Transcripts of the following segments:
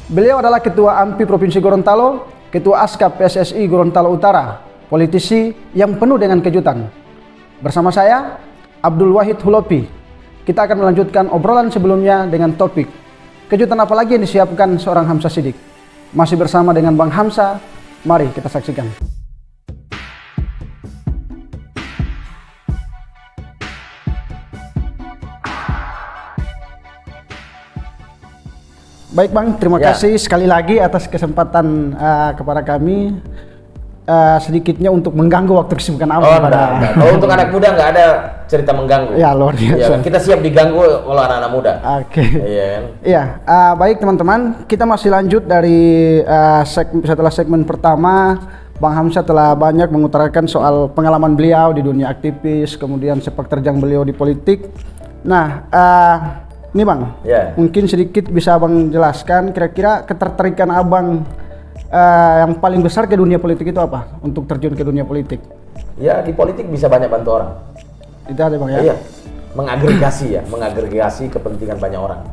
Beliau adalah Ketua AMPI Provinsi Gorontalo, Ketua ASKAP PSSI Gorontalo Utara, politisi yang penuh dengan kejutan. Bersama saya, Abdul Wahid Hulopi. Kita akan melanjutkan obrolan sebelumnya dengan topik kejutan apa lagi yang disiapkan seorang Hamzah Shiddiq. Masih bersama dengan Bang Hamzah, mari kita saksikan. Baik Bang, terima kasih sekali lagi atas kesempatan kepada kami. Sedikitnya untuk mengganggu waktu kesibukan Abang. Untuk anak muda nggak ada cerita mengganggu. Ya, luar biasa. Ya, kita siap diganggu oleh anak-anak muda. Oke. Iya kan? Iya, baik teman-teman, kita masih lanjut dari setelah segmen pertama. Bang Hamzah telah banyak mengutarakan soal pengalaman beliau di dunia aktivis, kemudian sepak terjang beliau di politik. Nah, ini Bang, mungkin sedikit bisa Abang jelaskan kira-kira ketertarikan Abang yang paling besar ke dunia politik itu apa? Untuk terjun ke dunia politik? Ya, di politik bisa banyak bantu orang. Itu ada Bang ya? Iya, mengagregasi kepentingan banyak orang.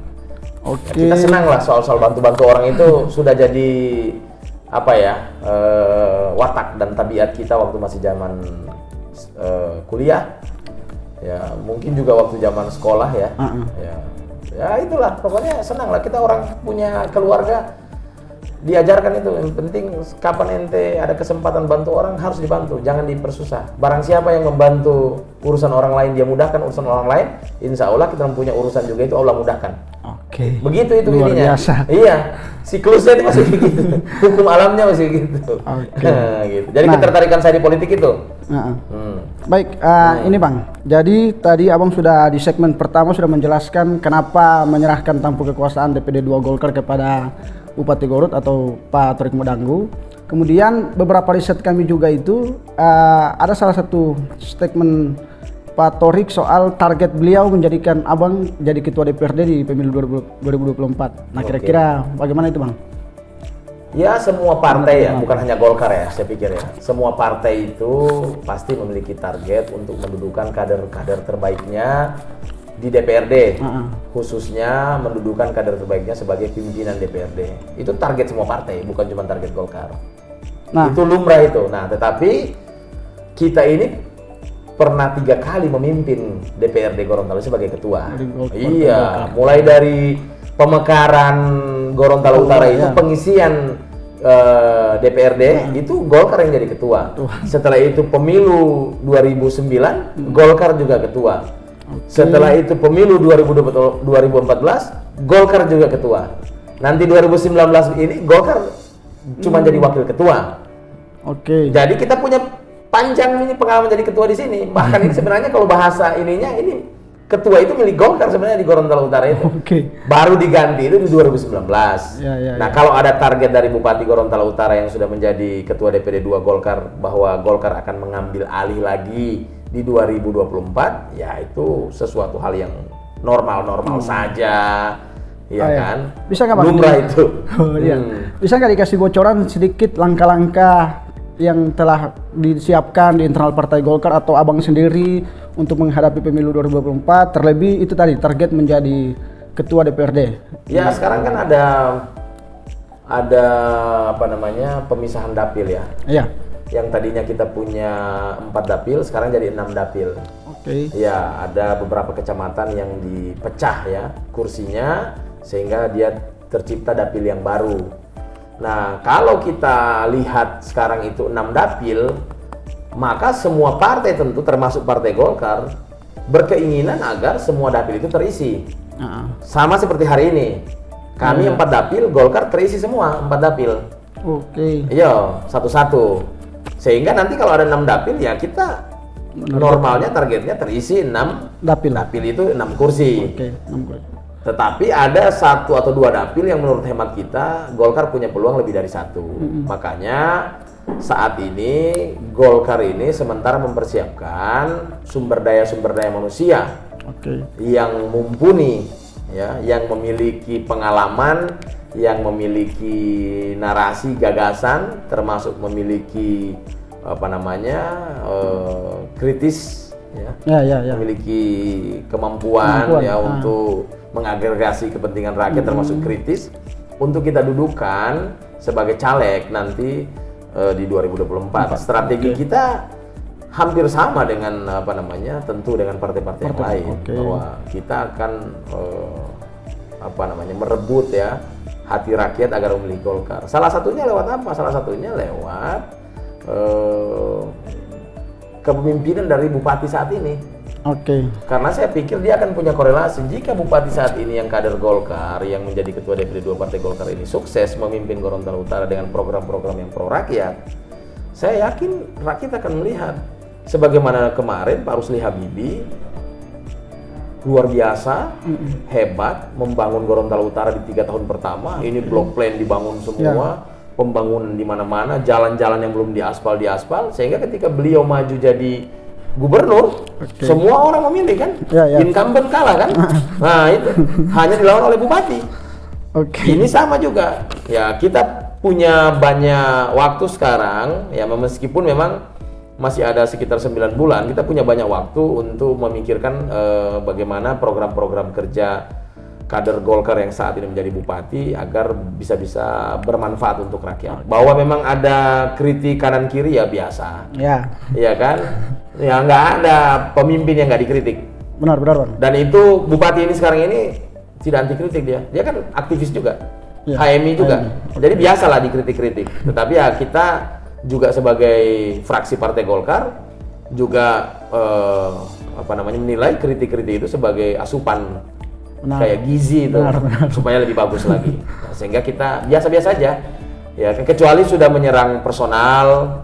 Oke. Ya, kita senang lah soal bantu-bantu orang itu sudah jadi watak dan tabiat kita waktu masih zaman kuliah. Ya, mungkin juga waktu zaman sekolah ya. Ya itulah, pokoknya senang lah kita orang punya keluarga. Diajarkan itu, yang penting kapan ente ada kesempatan bantu orang harus dibantu, jangan dipersusah. Barang siapa yang membantu urusan orang lain, dia mudahkan urusan orang lain, insya Allah kita mempunyai urusan juga itu Allah mudahkan. Oke. Begitu itu luar ininya. Biasa. Iya, siklusnya itu masih begitu. Hukum alamnya masih gitu. Oke. Gitu. Jadi ketertarikan saya di politik itu. Baik, ini Bang. Jadi tadi Abang sudah di segmen pertama sudah menjelaskan kenapa menyerahkan tampuk kekuasaan DPD 2 Golkar kepada Bupati Garut atau Pak Torik Modanggu. Kemudian beberapa riset kami juga itu ada salah satu statement Pak Torik soal target beliau menjadikan Abang jadi Ketua DPRD di pemilu 2024. Nah, kira-kira bagaimana itu Bang? Ya, semua partai ya, bukan hanya Golkar ya, saya pikir ya. Semua partai itu pasti memiliki target untuk mendudukan kader-kader terbaiknya di DPRD, khususnya mendudukan kader terbaiknya sebagai pimpinan DPRD. Itu target semua partai, bukan cuma target Golkar. Nah, itu lumrah itu. Nah, tetapi kita ini pernah 3 kali memimpin DPRD Gorontalo sebagai ketua. Iya, mulai dari pemekaran Gorontalo Utara itu pengisian DPRD itu Golkar yang jadi ketua. Setelah itu pemilu 2009 Golkar juga ketua. Setelah itu pemilu 2014 Golkar juga ketua. Nanti 2019 ini Golkar cuma jadi wakil ketua. Oke. Jadi kita punya panjang ini pengalaman jadi ketua di sini. Bahkan ini sebenarnya kalau bahasa ininya ini ketua itu milik Golkar sebenarnya di Gorontalo Utara itu. Baru diganti itu di 2019. Nah, kalau ada target dari Bupati Gorontalo Utara yang sudah menjadi ketua DPD 2 Golkar bahwa Golkar akan mengambil alih lagi di 2024, ya itu sesuatu hal yang normal-normal saja. Iya kan? Bisa nggak Bang? Lumrah itu. Bisa nggak dikasih bocoran sedikit langkah-langkah yang telah disiapkan di internal Partai Golkar atau Abang sendiri untuk menghadapi pemilu 2024, terlebih itu tadi target menjadi ketua DPRD? Ya, sekarang kan ada pemisahan dapil ya. Iya. Yang tadinya kita punya 4 dapil, sekarang jadi 6 dapil. Oke. Ya, ada beberapa kecamatan yang dipecah ya kursinya sehingga dia tercipta dapil yang baru. Nah, kalau kita lihat sekarang itu 6 dapil, maka semua partai tentu termasuk Partai Golkar berkeinginan agar semua dapil itu terisi. Sama seperti hari ini. Kami 4 dapil, Golkar terisi semua 4 dapil. Oke. Iya, satu-satu. Sehingga nanti kalau ada 6 dapil ya kita normalnya targetnya terisi 6 dapil. Dapil itu 6 kursi. Oke, 6 kursi. Tetapi ada 1 atau 2 dapil yang menurut hemat kita Golkar punya peluang lebih dari 1. Makanya saat ini Golkar ini sementara mempersiapkan sumber daya manusia yang mumpuni ya, yang memiliki pengalaman, yang memiliki narasi gagasan, termasuk memiliki kritis ya. Memiliki kemampuan ya untuk mengagregasi kepentingan rakyat termasuk kritis. untuk kita dudukan sebagai caleg nanti di 2024. Strategi kita hampir sama dengan tentu dengan partai-partai yang lain, bahwa kita akan merebut ya hati rakyat agar memilih Golkar. Salah satunya lewat apa? Salah satunya lewat kepemimpinan dari bupati saat ini. Karena saya pikir dia akan punya korelasi. Jika bupati saat ini yang kader Golkar, yang menjadi ketua DPD 2 Partai Golkar ini sukses memimpin Gorontalo Utara dengan program-program yang pro rakyat, saya yakin rakyat akan melihat. Sebagaimana kemarin Pak Rusli Habibie luar biasa, hebat, membangun Gorontalo Utara di 3 tahun pertama. Ini blok plan dibangun semua, pembangunan di mana-mana, jalan-jalan yang belum diaspal, sehingga ketika beliau maju jadi gubernur, semua orang memilih kan, incumbent kalah kan. Nah itu hanya dilawan oleh bupati. Ini sama juga. Ya kita punya banyak waktu sekarang, ya meskipun memang masih ada sekitar 9 bulan, kita punya banyak waktu untuk memikirkan bagaimana program-program kerja kader Golkar yang saat ini menjadi bupati agar bisa bermanfaat untuk rakyat. Bahwa memang ada kritik kanan kiri ya biasa, ya kan? Ya nggak ada pemimpin yang nggak dikritik. Benar Bang. Dan itu bupati ini sekarang ini tidak anti kritik dia kan aktivis juga, HMI juga. Jadi biasalah dikritik-kritik. Tetapi ya kita juga sebagai fraksi Partai Golkar juga menilai kritik-kritik itu sebagai asupan, kayak gizi itu, supaya lebih bagus lagi. Nah, sehingga kita biasa-biasa aja, ya kecuali sudah menyerang personal,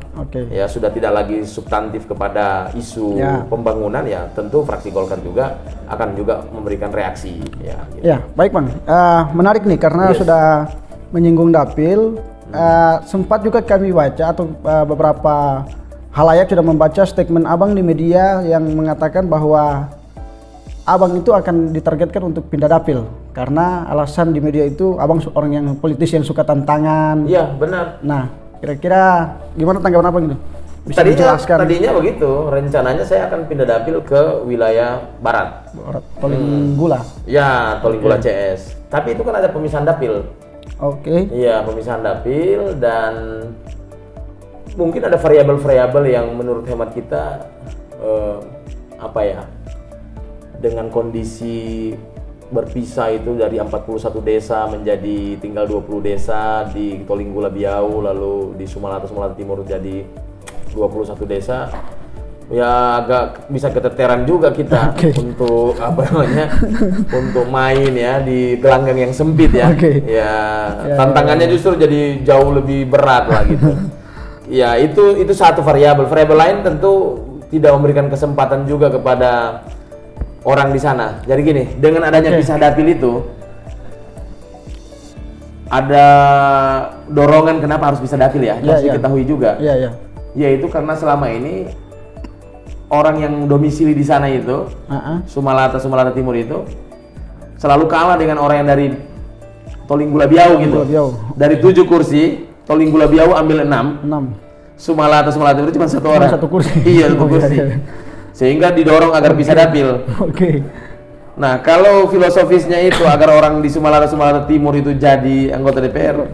ya sudah tidak lagi substantif kepada isu pembangunan, ya tentu fraksi Golkar juga akan juga memberikan reaksi. Ya baik Bang, menarik nih karena sudah menyinggung dapil. Sempat juga kami baca atau beberapa halayak sudah membaca statement Abang di media yang mengatakan bahwa Abang itu akan ditargetkan untuk pindah dapil karena alasan di media itu Abang orang yang politis yang suka tantangan. Iya benar. Nah kira-kira gimana tanggapan Abang itu? Bisa dijelaskan? Tadinya begitu, rencananya saya akan pindah dapil ke wilayah barat. Tolinggula. Ya Tolinggula CS. Tapi itu kan ada pemisahan dapil. Iya, pemisahan dapil, dan mungkin ada variabel-variabel yang menurut hemat kita dengan kondisi berpisah itu dari 41 desa menjadi tinggal 20 desa di Tolinggula Biau, lalu di Sumalata Timur jadi 21 desa. Ya agak bisa keteteran juga kita untuk untuk main ya di gelanggang yang sempit ya. Tantangannya justru jadi jauh lebih berat lah gitu. Ya itu satu variabel. Variabel lain tentu tidak memberikan kesempatan juga kepada orang di sana. Jadi gini, dengan adanya pisah dapil itu ada dorongan kenapa harus pisah dapil ya. Harus diketahui juga. Yaitu karena selama ini orang yang domisili di sana itu, Sumalata Timur itu selalu kalah dengan orang yang dari Tolinggula Biau gitu. Dari 7 kursi, Tolinggula Biau ambil 6. Sumalata Timur cuma 1 orang. 1 kursi. Iya, 1 kursi. Sehingga didorong agar bisa dapil. Nah, kalau filosofisnya itu agar orang di Sumalata Timur itu jadi anggota DPR,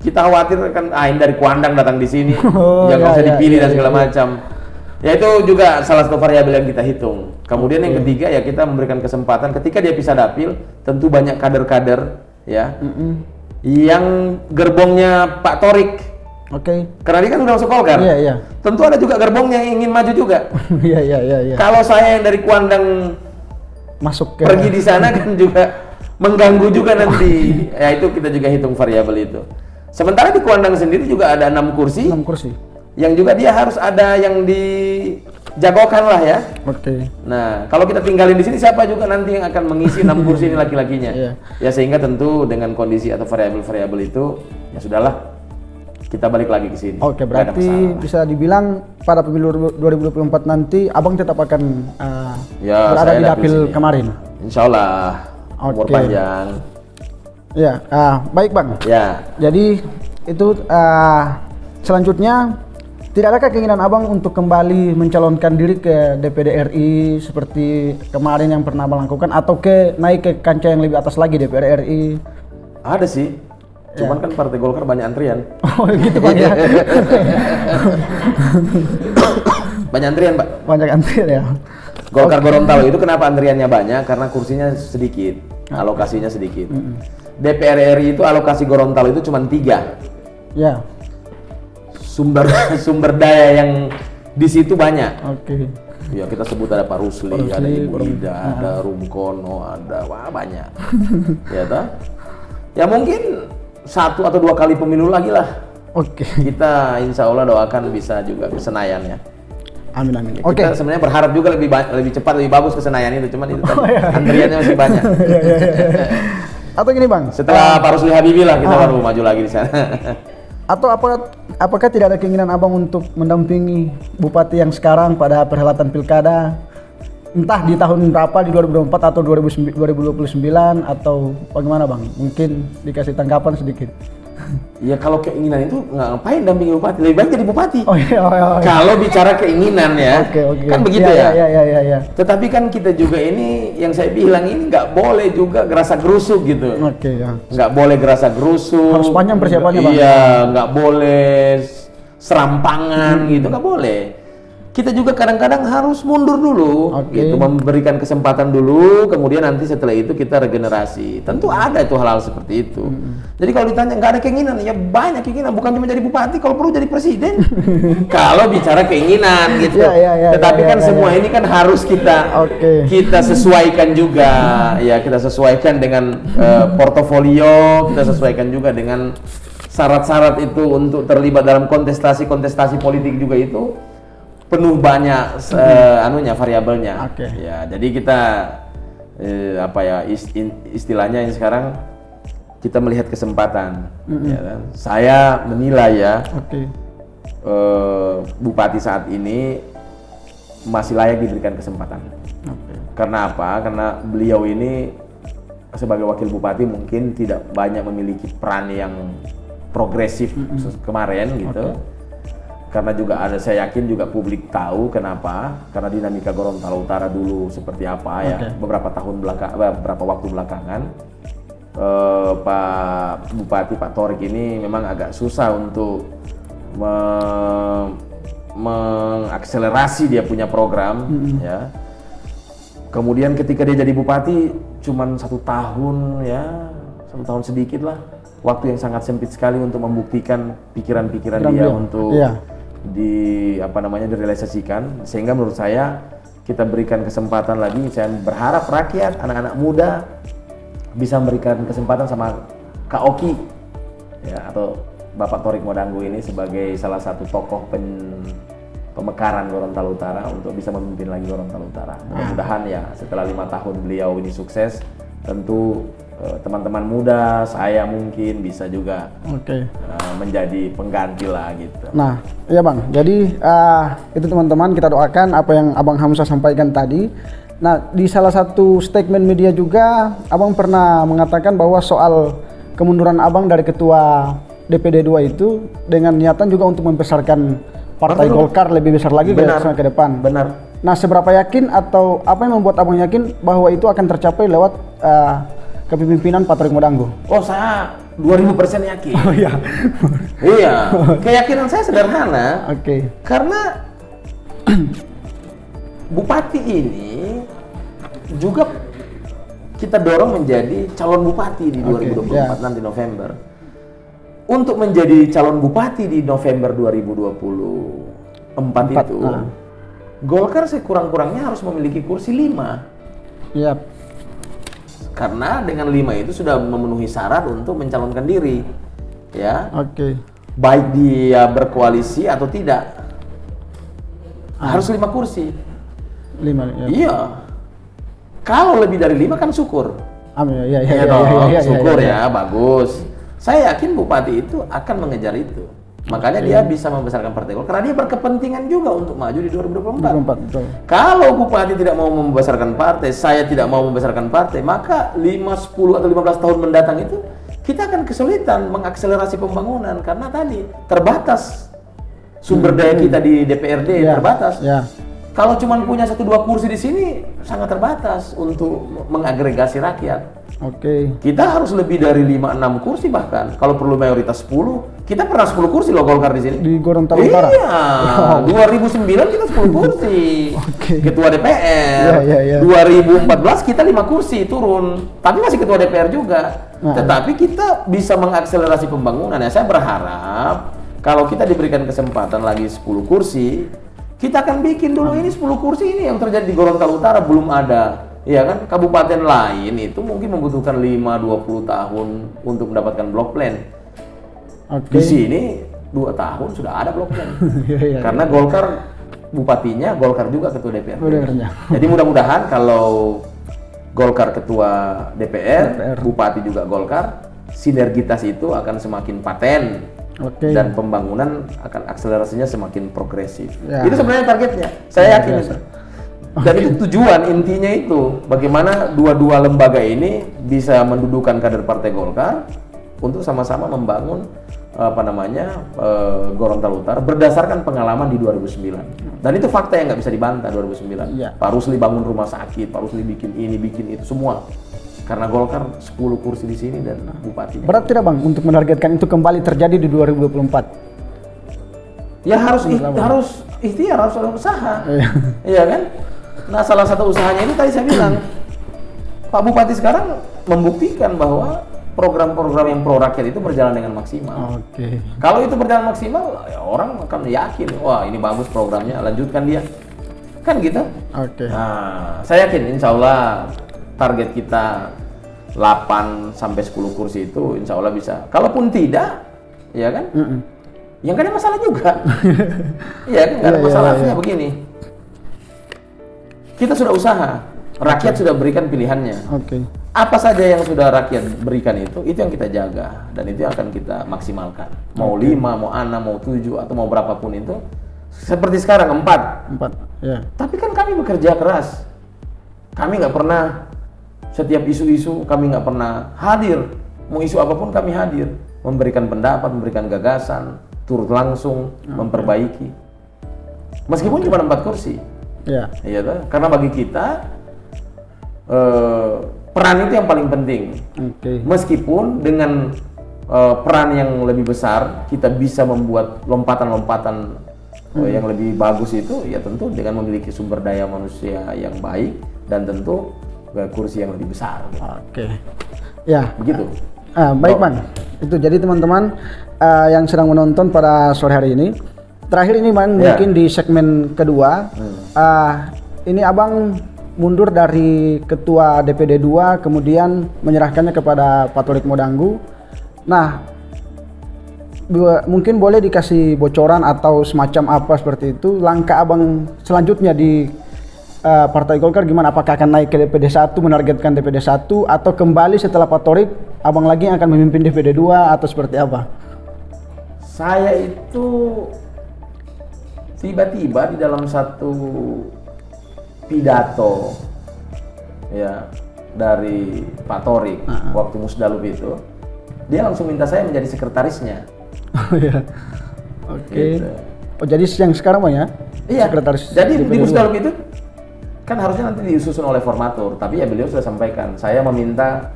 kita khawatir kan ini dari Kuandang datang di sini, jangan usah dipilih dan segala macam. Ya itu juga salah satu variabel yang kita hitung. Kemudian yang ketiga ya kita memberikan kesempatan ketika dia pisah dapil, tentu banyak kader-kader ya yang gerbongnya Pak Torik. Karena dia kan udah masuk Golkar. Tentu ada juga gerbongnya yang ingin maju juga. Kalau saya yang dari Kuandang masuk pergi di sana kan juga mengganggu juga nanti. Ya itu kita juga hitung variabel itu. Sementara di Kuandang sendiri juga ada 6 kursi. Yang juga dia harus ada yang dijagokan lah ya. Nah, kalau kita tinggalin di sini siapa juga nanti yang akan mengisi 6 kursi ini laki-lakinya. Ya sehingga tentu dengan kondisi atau variabel-variabel itu ya sudahlah kita balik lagi ke sini. Berarti bisa dibilang pada pemilu 2024 nanti Abang tetap akan berada di dapil kemarin. Insya Allah. Umur panjang. Baik Bang. Jadi itu selanjutnya, tidak adakah keinginan Abang untuk kembali mencalonkan diri ke DPD RI seperti kemarin yang pernah Abang lakukan, atau naik ke kancah yang lebih atas lagi DPR RI? Ada sih. Cuman kan Partai Golkar banyak antrian. Oh gitu Bang ya. Banyak antrian, Pak. Banyak antrian ya. Golkar Gorontalo itu kenapa antriannya banyak? Karena kursinya sedikit, alokasinya sedikit. DPR RI itu alokasi Gorontalo itu cuma 3. Ya. Sumber daya yang di situ banyak. Oke. Ya kita sebut ada Pak Rusli, ada Ibu Ida, ada Rumkono, ada banyak. Ya toh? Ya mungkin 1 atau 2 kali pemilu lagi lah. Oke. Kita insya Allah doakan bisa juga ke Senayan ya. Amin amin. Ya, kita sebenarnya berharap juga lebih cepat, lebih bagus ke Senayan itu, cuman itu tadi antriannya masih banyak. Atau gini Bang, setelah Pak Rusli Habibie lah kita baru maju lagi di sana. Atau apakah tidak ada keinginan Abang untuk mendampingi bupati yang sekarang pada perhelatan pilkada, entah di tahun berapa, di 2024 atau 2029 atau bagaimana Bang? Mungkin dikasih tanggapan sedikit. Ya kalau keinginan itu ngapain dampingi bupati, lebih baik jadi bupati. Oh iya. Kalau bicara keinginan ya, Oke. kan begitu ya. Iya. Tetapi kan kita juga ini, yang saya bilang ini nggak boleh juga gerasa gerusuk gitu. Oke ya. Nggak boleh gerasa gerusuk. Harus panjang persiapannya Bang. Iya, nggak boleh serampangan gitu, nggak boleh. Kita juga kadang-kadang harus mundur dulu, gitu, memberikan kesempatan dulu, kemudian nanti setelah itu kita regenerasi. Tentu ada itu hal-hal seperti itu. Jadi kalau ditanya nggak ada keinginan, ya banyak keinginan, bukan cuma jadi bupati, kalau perlu jadi presiden. Kalau bicara keinginan gitu. Tetapi kan semua ini kan harus kita sesuaikan juga, ya kita sesuaikan dengan portofolio, kita sesuaikan juga dengan syarat-syarat itu untuk terlibat dalam kontestasi politik juga itu. Penuh banyak variabelnya. Ya, jadi kita istilahnya yang sekarang kita melihat kesempatan. Ya kan? Saya menilai ya, bupati saat ini masih layak diberikan kesempatan. Karena apa? Karena beliau ini sebagai wakil bupati mungkin tidak banyak memiliki peran yang progresif kemarin gitu. Karena juga saya yakin juga publik tahu kenapa, karena dinamika Gorontalo Utara dulu seperti apa ya, beberapa waktu belakangan Pak Bupati Pak Thorik ini memang agak susah untuk mengakselerasi dia punya program ya. Kemudian ketika dia jadi bupati cuman 1 tahun ya, 1 tahun sedikit lah, waktu yang sangat sempit sekali untuk membuktikan pikiran-pikiran dia untuk direalisasikan, sehingga menurut saya kita berikan kesempatan lagi. Saya berharap rakyat, anak-anak muda bisa memberikan kesempatan sama Kak Oki ya, atau Bapak Thorik Modanggu ini sebagai salah satu tokoh pemekaran Gorontalo Utara untuk bisa memimpin lagi Gorontalo Utara. Mudah-mudahan ya setelah 5 tahun beliau ini sukses, tentu teman-teman muda, saya mungkin bisa juga menjadi pengganti lah gitu. Nah, iya Bang. Jadi itu teman-teman, kita doakan apa yang Abang Hamzah sampaikan tadi. Nah, di salah satu statement media juga Abang pernah mengatakan bahwa soal kemunduran Abang dari ketua DPD 2 itu dengan niatan juga untuk membesarkan Partai Golkar lebih besar lagi ke depan. Benar. Nah, seberapa yakin atau apa yang membuat Abang yakin bahwa itu akan tercapai lewat kepemimpinan Pak Thorik Modanggu? Oh, saya 2000% yakin. Oh iya. Iya, keyakinan saya sederhana. Karena bupati ini juga kita dorong menjadi calon bupati di 2024 nanti November. Untuk menjadi calon bupati di November 2024 itu, Golkar sekurang-kurangnya harus memiliki kursi 5. Karena dengan 5 itu sudah memenuhi syarat untuk mencalonkan diri, ya. Baik dia berkoalisi atau tidak, harus 5 kursi. 5 ya. Iya. Kalau lebih dari 5 kan syukur. Amin. Syukur ya, bagus. Saya yakin bupati itu akan mengejar itu. Makanya dia bisa membesarkan Partai Golkar karena dia berkepentingan juga untuk maju di 2024. Kalau bupati tidak mau membesarkan partai, saya tidak mau membesarkan partai, maka 5, 10 atau 15 tahun mendatang itu kita akan kesulitan mengakselerasi pembangunan karena tadi terbatas sumber daya kita di DPRD terbatas. Kalau cuma punya 1-2 kursi di sini sangat terbatas untuk mengagregasi rakyat. Oke. Kita harus lebih dari 5-6 kursi bahkan. Kalau perlu mayoritas 10. Kita pernah 10 kursi loh Golkar di sini. Di Gorontalo Utara. Iya. 2009 kita 10 kursi. Oke. Ketua DPR. Iya. 2014 kita 5 kursi turun. Tapi masih ketua DPR juga. Tetapi kita bisa mengakselerasi pembangunan. Ya, saya berharap kalau kita diberikan kesempatan lagi 10 kursi, kita akan bikin dulu ini 10 kursi ini yang terjadi di Gorontalo Utara belum ada. Ya kan, kabupaten lain itu mungkin membutuhkan 5-20 tahun untuk mendapatkan block plan. Di sini 2 tahun sudah ada block plan. Karena Golkar bupatinya, Golkar juga ketua DPR. Jadi mudah-mudahan kalau Golkar ketua DPR, bupati juga Golkar, sinergitas itu akan semakin paten. Dan pembangunan akan akselerasinya semakin progresif. Itu sebenarnya targetnya. Saya yakin itu. Dan itu tujuan intinya itu bagaimana dua-dua lembaga ini bisa mendudukan kader Partai Golkar untuk sama-sama membangun Gorontalo Utara berdasarkan pengalaman di 2009. Dan itu fakta yang nggak bisa dibantah 2009. Pak Rusli bangun rumah sakit, Pak Rusli bikin ini, bikin itu semua. Karena Golkar 10 kursi di sini dan bupatinya. Berat tidak Bang untuk menargetkan itu kembali terjadi di 2024? Ya harus ikhtiar, harus ada usaha. Iya kan? Nah, salah satu usahanya itu tadi saya bilang, Pak Bupati sekarang membuktikan bahwa program-program yang pro rakyat itu berjalan dengan maksimal. Kalau itu berjalan maksimal, ya orang akan yakin, wah ini bagus programnya, lanjutkan dia. Kan gitu. Nah, saya yakin insya Allah target kita 8-10 kursi itu insya Allah bisa. Kalaupun tidak, ya kan? Ya nggak ada masalah juga. Iya kan, nggak ada masalah. Artinya begini, kita sudah usaha, rakyat sudah berikan pilihannya. Apa saja yang sudah rakyat berikan itu yang kita jaga dan itu akan kita maksimalkan. Mau 5, mau 6, mau 7 atau mau berapapun itu. Seperti sekarang 4. Tapi kan kami bekerja keras. Kami nggak pernah setiap isu-isu kami nggak pernah hadir. Mau isu apapun kami hadir, memberikan pendapat, memberikan gagasan, turut langsung memperbaiki. Meskipun cuma 4 kursi. Iya, karena bagi kita peran itu yang paling penting. Meskipun dengan peran yang lebih besar kita bisa membuat lompatan-lompatan yang lebih bagus itu, ya tentu dengan memiliki sumber daya manusia yang baik dan tentu kursi yang lebih besar. Ya, begitu. Baik Bang. Itu jadi teman-teman yang sedang menonton pada sore hari ini. Terakhir ini Bang, mungkin di segmen kedua, ini Abang mundur dari Ketua DPD 2, kemudian menyerahkannya kepada Pak Torik Modanggu. Nah, mungkin boleh dikasih bocoran atau semacam apa seperti itu, langkah Abang selanjutnya di Partai Golkar gimana? Apakah akan naik ke DPD 1, menargetkan DPD 1, atau kembali setelah Pak Torik, Abang lagi yang akan memimpin DPD 2, atau seperti apa? Saya itu tiba-tiba di dalam satu pidato ya dari Pak Torik waktu Musdalub itu, dia langsung minta saya menjadi sekretarisnya. Gitu. Oh jadi yang sekarang Bang ya? Iya. Sekretaris. Jadi di Musdalub itu kan harusnya nanti disusun oleh formatur, tapi ya beliau sudah sampaikan, saya meminta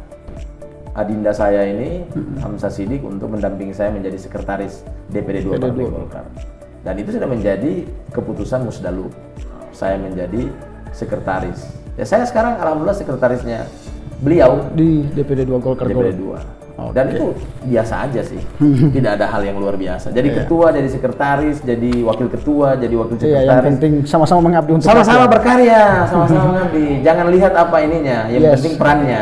adinda saya ini Hamzah Sidik untuk mendampingi saya menjadi sekretaris DPD 2 Partai Golkar. Dan itu sudah menjadi keputusan Musdalub. Saya menjadi sekretaris. Ya saya sekarang alhamdulillah sekretarisnya beliau di DPD 2 Golkar. DPD 2. Dan itu biasa aja sih. Tidak ada hal yang luar biasa. Jadi ketua, jadi sekretaris, jadi wakil ketua, jadi wakil sekretaris. Yang penting sama-sama mengabdi untuk sama-sama berkarya, sama-sama mengabdi. Jangan lihat apa ininya, yang penting perannya.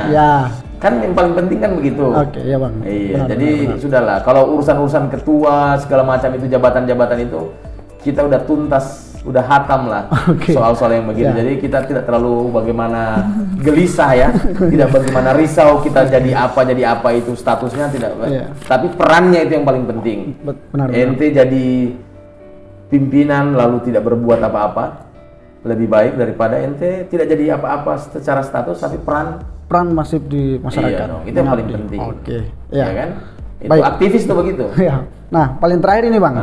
Kan yang paling penting kan begitu. Iya Bang. Iya, jadi sudahlah. Kalau urusan-urusan ketua segala macam itu, jabatan-jabatan itu kita udah tuntas, udah hatam lah soal-soal yang begitu. Jadi kita tidak terlalu bagaimana gelisah ya, tidak bagaimana risau kita jadi apa itu statusnya tidak. Tapi perannya itu yang paling penting. Ente jadi pimpinan lalu tidak berbuat apa-apa, lebih baik daripada ente tidak jadi apa-apa secara status tapi peran masif di masyarakat. Itu yang paling penting. Ya kan? Itu aktivis tuh begitu. Nah, paling terakhir ini Bang.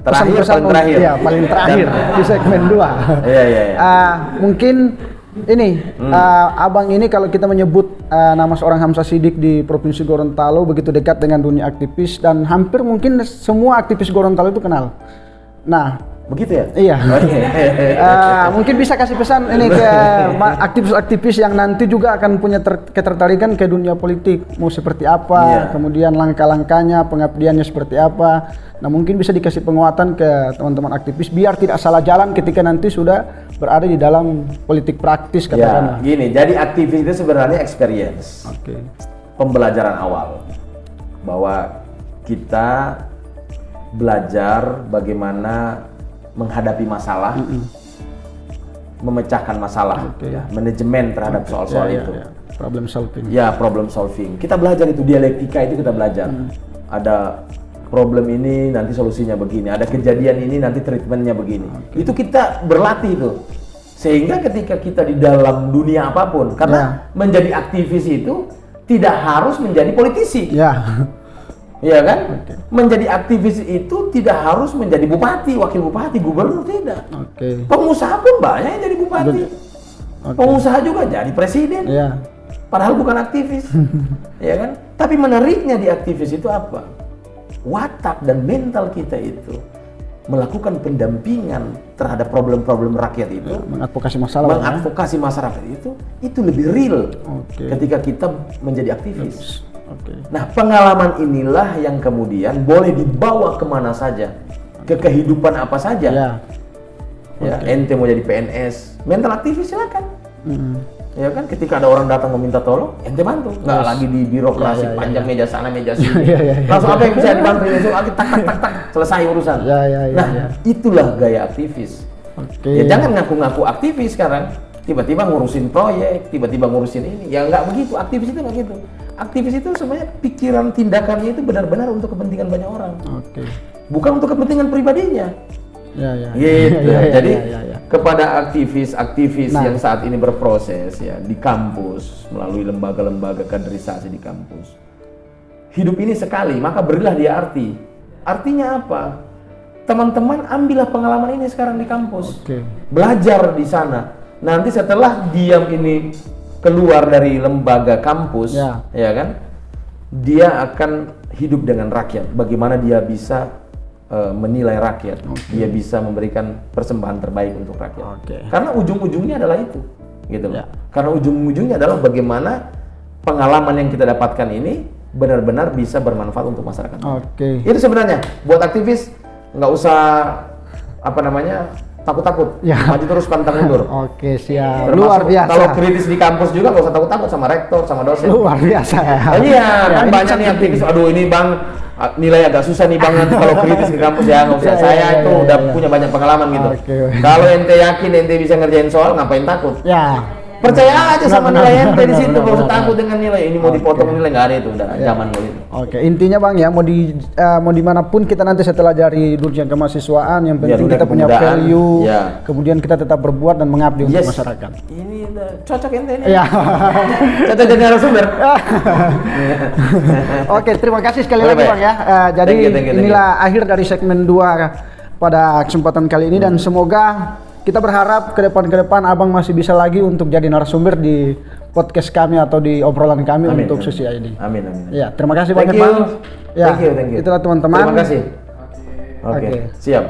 Paling terakhir. Iya, paling terakhir di segmen 2. Iya. Mungkin Ini abang ini kalau kita menyebut nama seorang Hamzah Shiddiq di Provinsi Gorontalo begitu dekat dengan dunia aktivis dan hampir mungkin semua aktivis Gorontalo itu kenal. Nah, begitu ya? iya. Mungkin bisa kasih pesan ini ke aktivis-aktivis yang nanti juga akan punya ketertarikan ke dunia politik, mau seperti apa, kemudian langkah-langkahnya, pengabdiannya seperti apa. Nah, mungkin bisa dikasih penguatan ke teman-teman aktivis biar tidak salah jalan ketika nanti sudah berada di dalam politik praktis katakanlah. Ya, gini, jadi aktivis itu sebenarnya experience. Pembelajaran awal bahwa kita belajar bagaimana menghadapi masalah, memecahkan masalah, manajemen terhadap soal-soal itu. Problem solving. Ya, problem solving. Kita belajar itu, dialektika itu kita belajar. Ada problem ini, nanti solusinya begini. Ada kejadian ini, nanti treatmentnya begini. Itu kita berlatih itu. Sehingga ketika kita di dalam dunia apapun, karena menjadi aktivis itu tidak harus menjadi politisi. Iya kan? Menjadi aktivis itu tidak harus menjadi bupati, wakil bupati, gubernur, tidak. Pengusaha pun banyak yang jadi bupati. Pengusaha juga jadi presiden. Padahal bukan aktivis. Ya kan? Tapi menariknya di aktivis itu apa? Watak dan mental kita itu melakukan pendampingan terhadap problem-problem rakyat itu, mengadvokasi masalah, mengadvokasi masyarakat itu lebih real ketika kita menjadi aktivis. Nah, pengalaman inilah yang kemudian boleh dibawa kemana saja, ke kehidupan apa saja. Ya, ente mau jadi PNS, mental aktivis silakan. Ya kan, ketika ada orang datang meminta tolong, ente bantu. Nggak lagi di birokrasi panjang meja sana meja sini. Langsung apa yang bisa dibantu, langsung lagi tak selesai urusan. Nah, itulah gaya aktivis. Ya jangan ngaku-ngaku aktivis sekarang. Tiba-tiba ngurusin proyek, tiba-tiba ngurusin ini. Ya nggak begitu, aktivis itu nggak gitu. Aktivis itu sebenarnya pikiran tindakannya itu benar-benar untuk kepentingan banyak orang. Bukan untuk kepentingan pribadinya. Gitu. Jadi kepada aktivis-aktivis yang saat ini berproses ya di kampus melalui lembaga-lembaga kaderisasi di kampus. Hidup ini sekali, maka berilah dia arti. Artinya apa? Teman-teman ambillah pengalaman ini sekarang di kampus. Belajar di sana. Nanti setelah diam ini keluar dari lembaga kampus, ya kan? Dia akan hidup dengan rakyat. Bagaimana dia bisa menilai rakyat, dia bisa memberikan persembahan terbaik untuk rakyat. Karena ujung-ujungnya adalah itu, gitu. Karena ujung-ujungnya adalah bagaimana pengalaman yang kita dapatkan ini benar-benar bisa bermanfaat untuk masyarakat. Itu sebenarnya buat aktivis nggak usah takut-takut, maju terus pantang mundur. Siap. Termasuk Luar biasa. Kalau kritis di kampus juga nggak usah takut-takut sama rektor, sama dosen. Luar biasa. Kan banyak nih aktivis. Aduh ini bang, nilai agak susah nih bang, nanti kalau kritis di kampus ya nggak usah. Saya itu udah punya banyak pengalaman gitu. Kalau ente yakin ente bisa ngerjain soal, ngapain takut? Percaya aja sama nilai ente di situ, nggak usah takut dengan nilai. Ini mau dipotong nilai nggak ada itu, udah zaman dulu itu. Intinya bang ya, mau dimanapun kita nanti setelah dari dunia kemahasiswaan, yang penting kita punya value, kemudian kita tetap berbuat dan mengabdi untuk masyarakat. Ini cocok ente ini. Cocok jadi narasumber. Terima kasih sekali lagi bang ya. Jadi inilah akhir dari segmen 2 pada kesempatan kali ini dan semoga kita berharap ke depan abang masih bisa lagi untuk jadi narasumber di podcast kami atau di obrolan kami untuk sesi ini. Amin. Ya, terima kasih banyak bang. Thank you. Itulah teman-teman. Terima kasih. Oke. Siap.